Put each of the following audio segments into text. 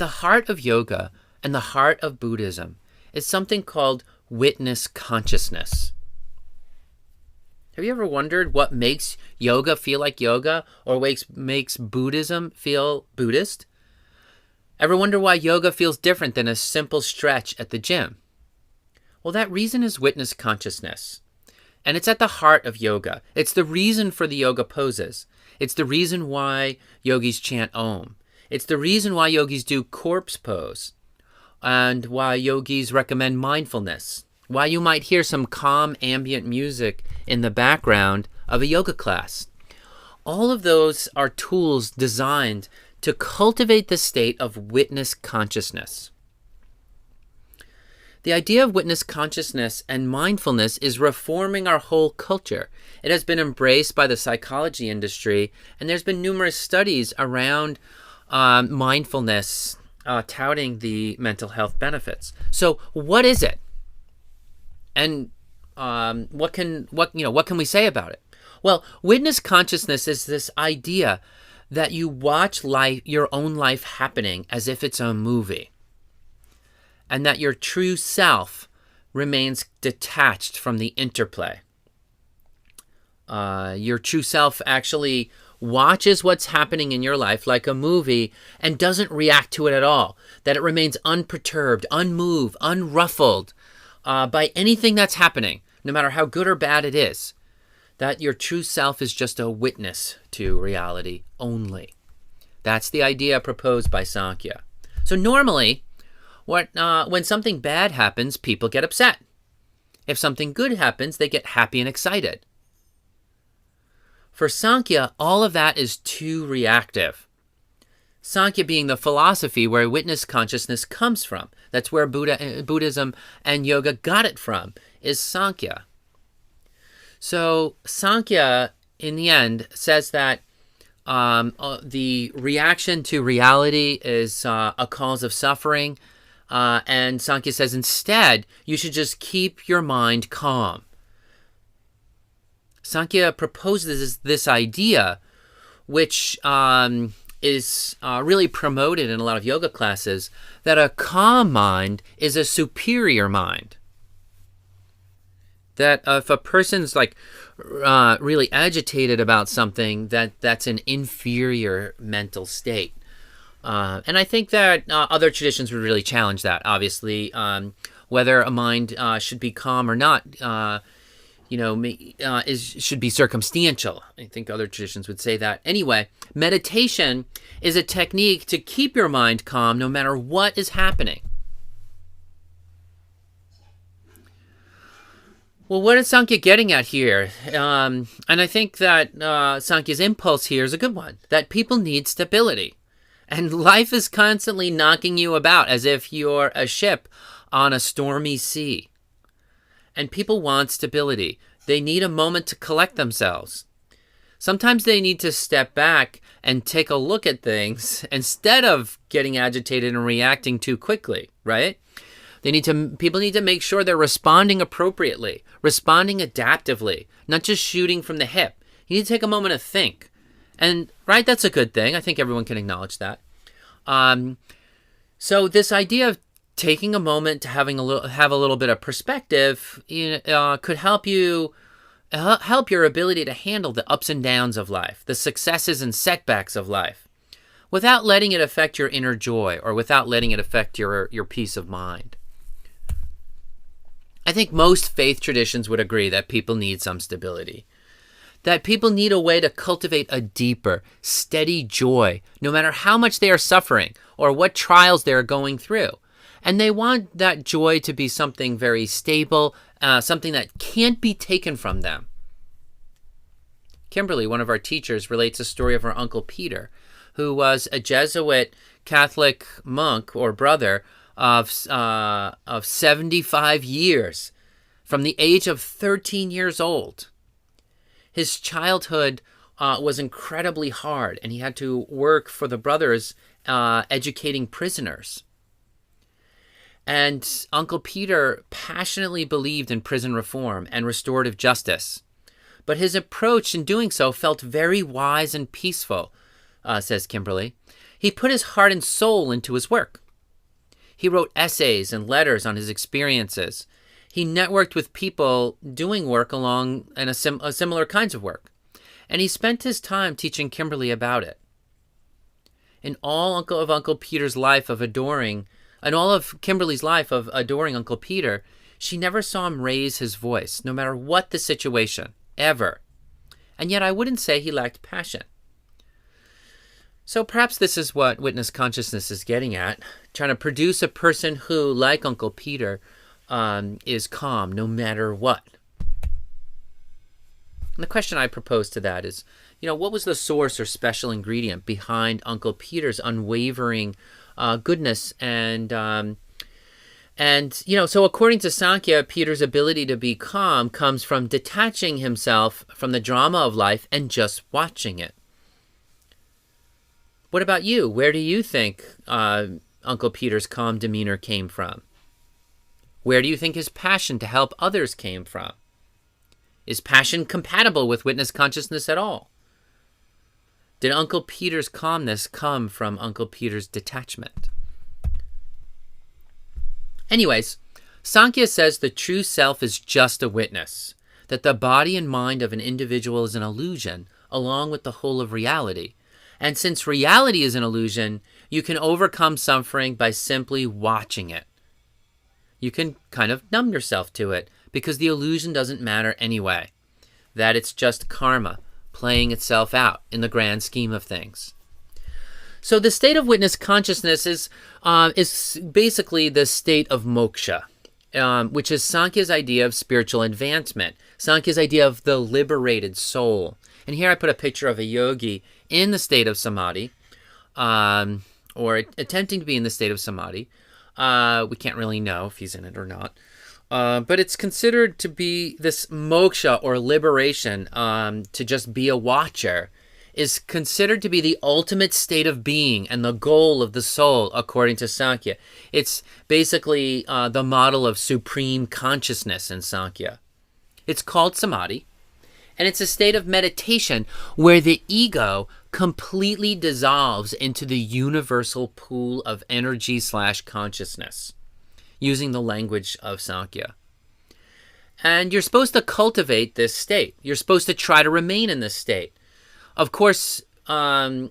the heart of yoga and the heart of Buddhism is something called witness consciousness. Have you ever wondered what makes yoga feel like yoga or makes Buddhism feel Buddhist? Ever wonder why yoga feels different than a simple stretch at the gym? Well, that reason is witness consciousness. And it's at the heart of yoga. It's the reason for the yoga poses. It's the reason why yogis chant Om. It's the reason why yogis do corpse pose. And why yogis recommend mindfulness. Why you might hear some calm ambient music in the background of a yoga class. All of those are tools designed to cultivate the state of witness consciousness. The idea of witness consciousness and mindfulness is reforming our whole culture. It has been embraced by the psychology industry, and there's been numerous studies around mindfulness touting the mental health benefits. So what is it? And what can we say about it? Well, witness consciousness is this idea that you watch life, your own life happening as if it's a movie, and that your true self remains detached from the interplay. Your true self actually watches what's happening in your life like a movie and doesn't react to it at all, that it remains unperturbed, unmoved, unruffled by anything that's happening, no matter how good or bad it is, that your true self is just a witness to reality only. That's the idea proposed by Sankhya. So normally, when something bad happens, people get upset. If something good happens, they get happy and excited. For Sankhya, all of that is too reactive. Sankhya being the philosophy where witness consciousness comes from. That's where Buddhism and yoga got it from, is Sankhya. So Sankhya, in the end, says that the reaction to reality is a cause of suffering. And Sankhya says instead, you should just keep your mind calm. Sankhya proposes this idea, which is really promoted in a lot of yoga classes, that a calm mind is a superior mind. That if a person's really agitated about something, that's an inferior mental state. And I think that other traditions would really challenge that, obviously. Whether a mind should be calm or not, should be circumstantial. I think other traditions would say that. Anyway, meditation is a technique to keep your mind calm no matter what is happening. Well, what is Sankhya getting at here? And I think that Sankhya's impulse here is a good one, that people need stability. And life is constantly knocking you about as if you're a ship on a stormy sea. And people want stability. They need a moment to collect themselves. Sometimes they need to step back and take a look at things instead of getting agitated and reacting too quickly, right? People need to make sure they're responding appropriately, responding adaptively, not just shooting from the hip. You need to take a moment to think. And, right, that's a good thing. I think everyone can acknowledge that. So this idea of taking a moment to have a little bit of perspective could help your ability to handle the ups and downs of life, the successes and setbacks of life, without letting it affect your inner joy or without letting it affect your peace of mind. I think most faith traditions would agree that people need some stability, that people need a way to cultivate a deeper, steady joy, no matter how much they are suffering or what trials they are going through. And they want that joy to be something very stable, something that can't be taken from them. Kimberly, one of our teachers, relates a story of her Uncle Peter, who was a Jesuit Catholic monk or brother of 75 years, from the age of 13 years old. His childhood was incredibly hard, and he had to work for the brothers educating prisoners. And Uncle Peter passionately believed in prison reform and restorative justice. But his approach in doing so felt very wise and peaceful, says Kimberly. He put his heart and soul into his work. He wrote essays and letters on his experiences. He networked with people doing work along and similar kinds of work. And he spent his time teaching Kimberly about it. In all of Uncle Peter's life of adoring, and all of Kimberly's life of adoring Uncle Peter, she never saw him raise his voice, no matter what the situation, ever. And yet I wouldn't say he lacked passion. So perhaps this is what witness consciousness is getting at, trying to produce a person who, like Uncle Peter, is calm no matter what. And the question I propose to that is, what was the source or special ingredient behind Uncle Peter's unwavering goodness? So according to Sankhya, Peter's ability to be calm comes from detaching himself from the drama of life and just watching it. What about you? Where do you think Uncle Peter's calm demeanor came from? Where do you think his passion to help others came from? Is passion compatible with witness consciousness at all? Did Uncle Peter's calmness come from Uncle Peter's detachment? Anyways, Sankhya says the true self is just a witness, that the body and mind of an individual is an illusion, along with the whole of reality. And since reality is an illusion, you can overcome suffering by simply watching it. You can kind of numb yourself to it, because the illusion doesn't matter anyway. That it's just karma playing itself out in the grand scheme of things. So the state of witness consciousness is basically the state of moksha, which is Sankhya's idea of spiritual advancement, Sankhya's idea of the liberated soul. And here I put a picture of a yogi in the state of samadhi, or attempting to be in the state of samadhi. We can't really know if he's in it or not. But it's considered to be this moksha or liberation, to just be a watcher, is considered to be the ultimate state of being and the goal of the soul, according to Sankhya. It's basically the model of supreme consciousness in Sankhya. It's called samadhi, and it's a state of meditation where the ego completely dissolves into the universal pool of energy/consciousness, using the language of Sankhya. And you're supposed to cultivate this state. You're supposed to try to remain in this state. Of course, very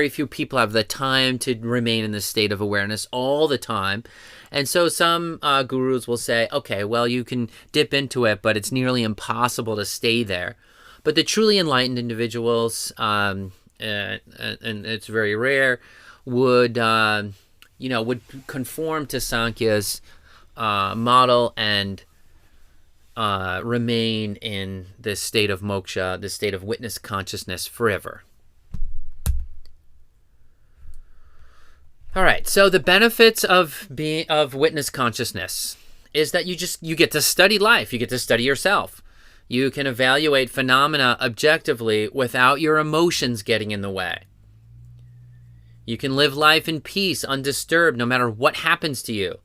few people have the time to remain in this state of awareness all the time. And so some gurus will say, okay, well, you can dip into it, but it's nearly impossible to stay there. But the truly enlightened individuals, and it's very rare, would conform to Sankhya's model and remain in this state of moksha, this state of witness consciousness forever. All right, so the benefits of witness consciousness is that you get to study life, you get to study yourself. You can evaluate phenomena objectively without your emotions getting in the way. You can live life in peace, undisturbed, no matter what happens to you.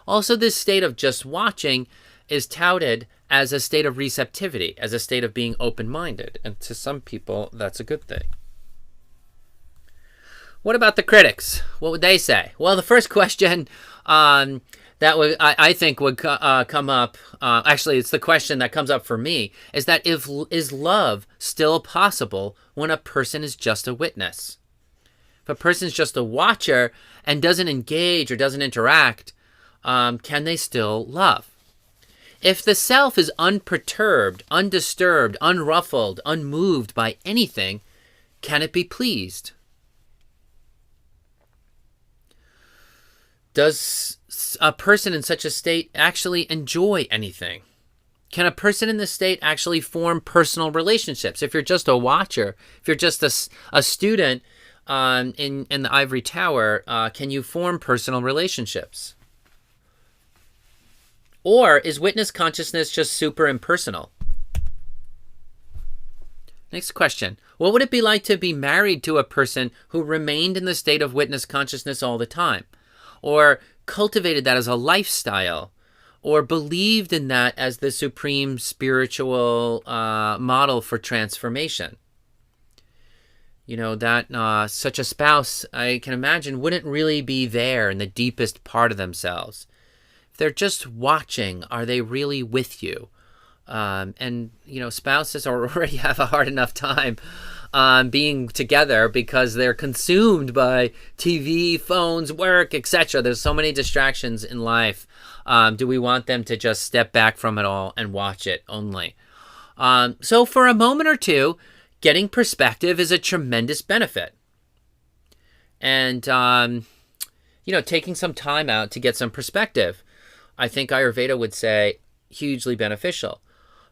Also, this state of just watching is touted as a state of receptivity, as a state of being open-minded. And to some people, that's a good thing. What about the critics? What would they say? Well, the first question that I think would come up, actually it's the question that comes up for me, is that is love still possible when a person is just a witness? If a person's just a watcher and doesn't engage or doesn't interact, can they still love? If the self is unperturbed, undisturbed, unruffled, unmoved by anything, can it be pleased? Does a person in such a state actually enjoy anything? Can a person in this state actually form personal relationships? If you're just a watcher, if you're just a student in the ivory tower, can you form personal relationships? Or is witness consciousness just super impersonal? Next question. What would it be like to be married to a person who remained in the state of witness consciousness all the time? Or cultivated that as a lifestyle? Or believed in that as the supreme spiritual model for transformation? That such a spouse, I can imagine, wouldn't really be there in the deepest part of themselves. If they're just watching, are they really with you? And spouses already have a hard enough time being together because they're consumed by TV, phones, work, etc. There's so many distractions in life. Do we want them to just step back from it all and watch it only? So for a moment or two, getting perspective is a tremendous benefit. And, taking some time out to get some perspective, I think Ayurveda would say hugely beneficial.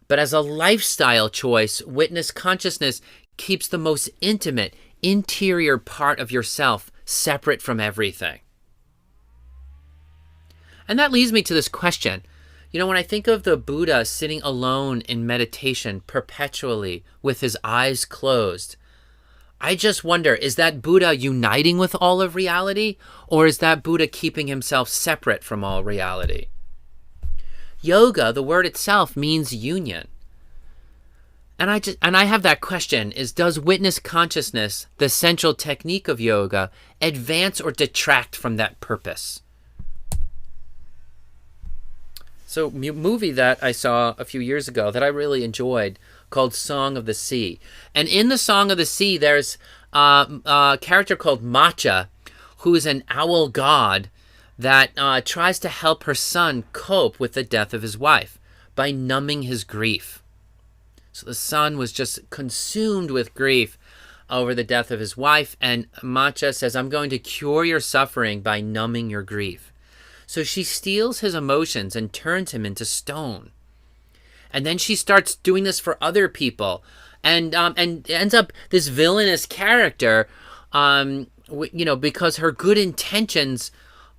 But as a lifestyle choice, witness consciousness keeps the most intimate, interior part of yourself separate from everything. And that leads me to this question. When I think of the Buddha sitting alone in meditation perpetually with his eyes closed, I just wonder, is that Buddha uniting with all of reality, or is that Buddha keeping himself separate from all reality? Yoga, the word itself, means union. And I have that question, does witness consciousness, the central technique of yoga, advance or detract from that purpose? So a movie that I saw a few years ago that I really enjoyed called Song of the Sea. And in the Song of the Sea, there's a character called Matcha, who is an owl god that tries to help her son cope with the death of his wife by numbing his grief. So the son was just consumed with grief over the death of his wife, and Matcha says, I'm going to cure your suffering by numbing your grief. So she steals his emotions and turns him into stone. And then she starts doing this for other people, and ends up this villainous character, because her good intentions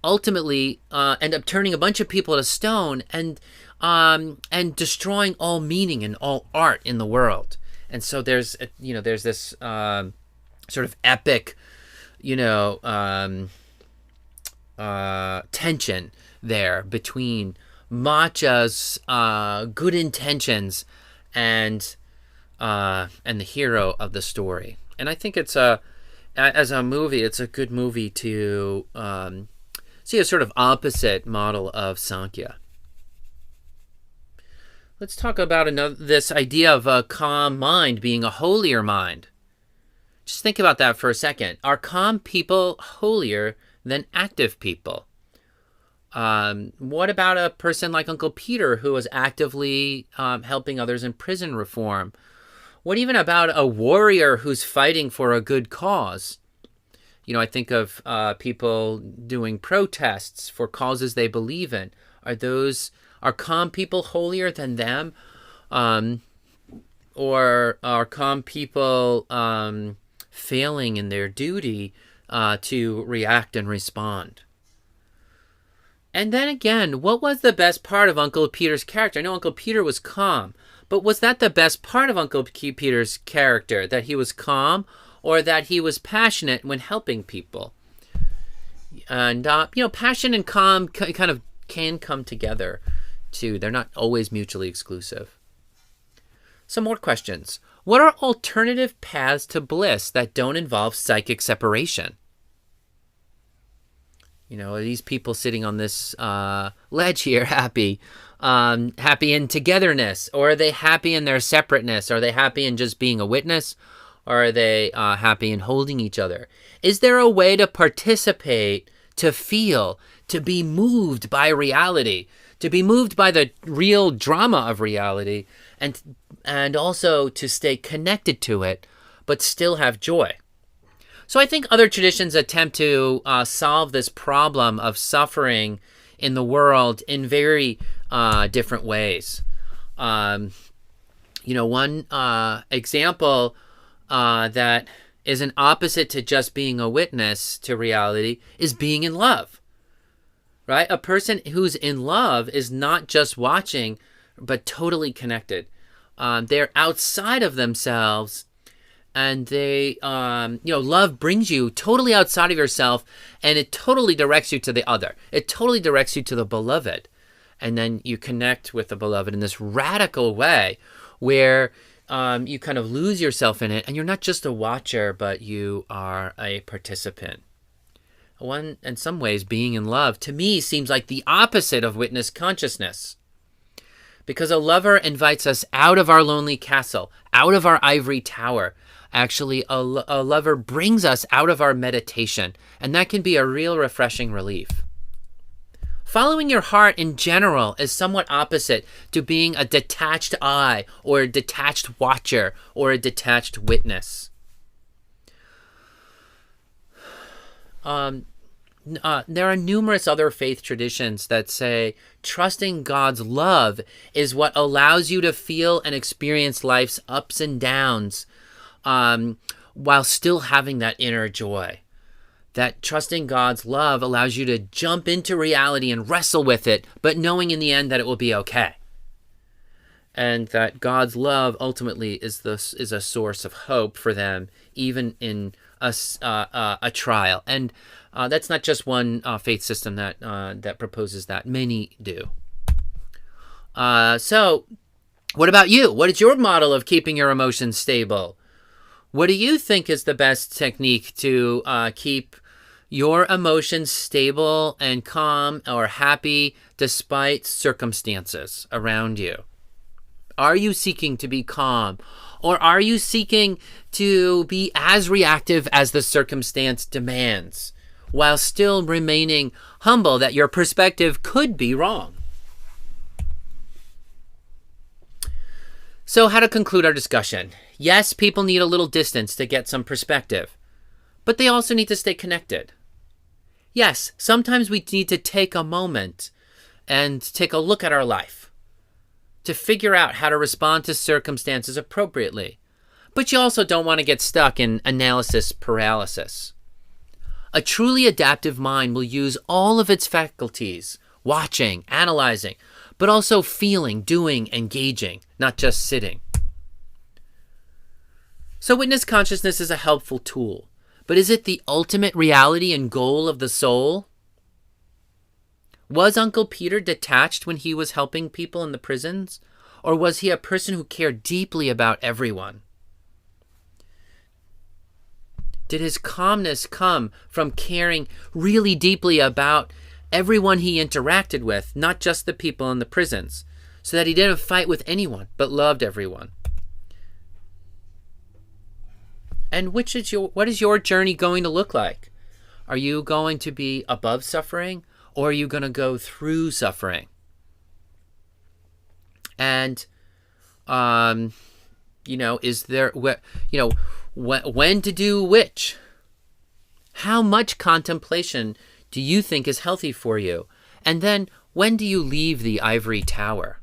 ultimately end up turning a bunch of people to stone and destroying all meaning and all art in the world. And so there's this sort of epic, tension there between Matcha's good intentions and the hero of the story. And I think as a movie, it's a good movie to see a sort of opposite model of Sankhya. Let's talk about this idea of a calm mind being a holier mind. Just think about that for a second. Are calm people holier than active people? What about a person like Uncle Peter, who was actively helping others in prison reform? What even about a warrior who's fighting for a good cause? I think of people doing protests for causes they believe in. Are calm people holier than them? Or are calm people failing in their duty to react and respond? And then again, what was the best part of Uncle Peter's character? I know Uncle Peter was calm, but was that the best part of Uncle Peter's character, that he was calm or that he was passionate when helping people? And, passion and calm kind of can come together too. They're not always mutually exclusive. Some more questions. What are alternative paths to bliss that don't involve psychic separation? Are these people sitting on this ledge here happy in togetherness? Or are they happy in their separateness? Are they happy in just being a witness? Or are they happy in holding each other? Is there a way to participate, to feel, to be moved by reality, to be moved by the real drama of reality, and also to stay connected to it, but still have joy? So I think other traditions attempt to solve this problem of suffering in the world in very different ways. One example that is an opposite to just being a witness to reality is being in love, right? A person who's in love is not just watching, but totally connected. They're outside of themselves. And they, love brings you totally outside of yourself, and it totally directs you to the other. It totally directs you to the beloved. And then you connect with the beloved in this radical way where you kind of lose yourself in it, and you're not just a watcher, but you are a participant. In some ways, being in love, to me, seems like the opposite of witness consciousness. Because a lover invites us out of our lonely castle, out of our ivory tower. Actually, a lover brings us out of our meditation, and that can be a real refreshing relief. Following your heart in general is somewhat opposite to being a detached eye, or a detached watcher, or a detached witness. There are numerous other faith traditions that say trusting God's love is what allows you to feel and experience life's ups and downs, while still having that inner joy. That trusting God's love allows you to jump into reality and wrestle with it, but knowing in the end that it will be okay. And that God's love ultimately is a source of hope for them, even in a trial. And that's not just one faith system that proposes that. Many do. So, what about you? What is your model of keeping your emotions stable? What do you think is the best technique to keep your emotions stable and calm or happy despite circumstances around you? Are you seeking to be calm, or are you seeking to be as reactive as the circumstance demands, while still remaining humble that your perspective could be wrong? So, how to conclude our discussion? Yes, people need a little distance to get some perspective, but they also need to stay connected. Yes, sometimes we need to take a moment and take a look at our life to figure out how to respond to circumstances appropriately. But you also don't want to get stuck in analysis paralysis. A truly adaptive mind will use all of its faculties, watching, analyzing, but also feeling, doing, engaging, not just sitting. So witness consciousness is a helpful tool, but is it the ultimate reality and goal of the soul? Was Uncle Peter detached when he was helping people in the prisons? Or was he a person who cared deeply about everyone? Did his calmness come from caring really deeply about everyone he interacted with, not just the people in the prisons, so that he didn't fight with anyone but loved everyone? And what is your journey going to look like? Are you going to be above suffering, or are you going to go through suffering? And, is there, when to do which? How much contemplation do you think is healthy for you? And then, when do you leave the ivory tower?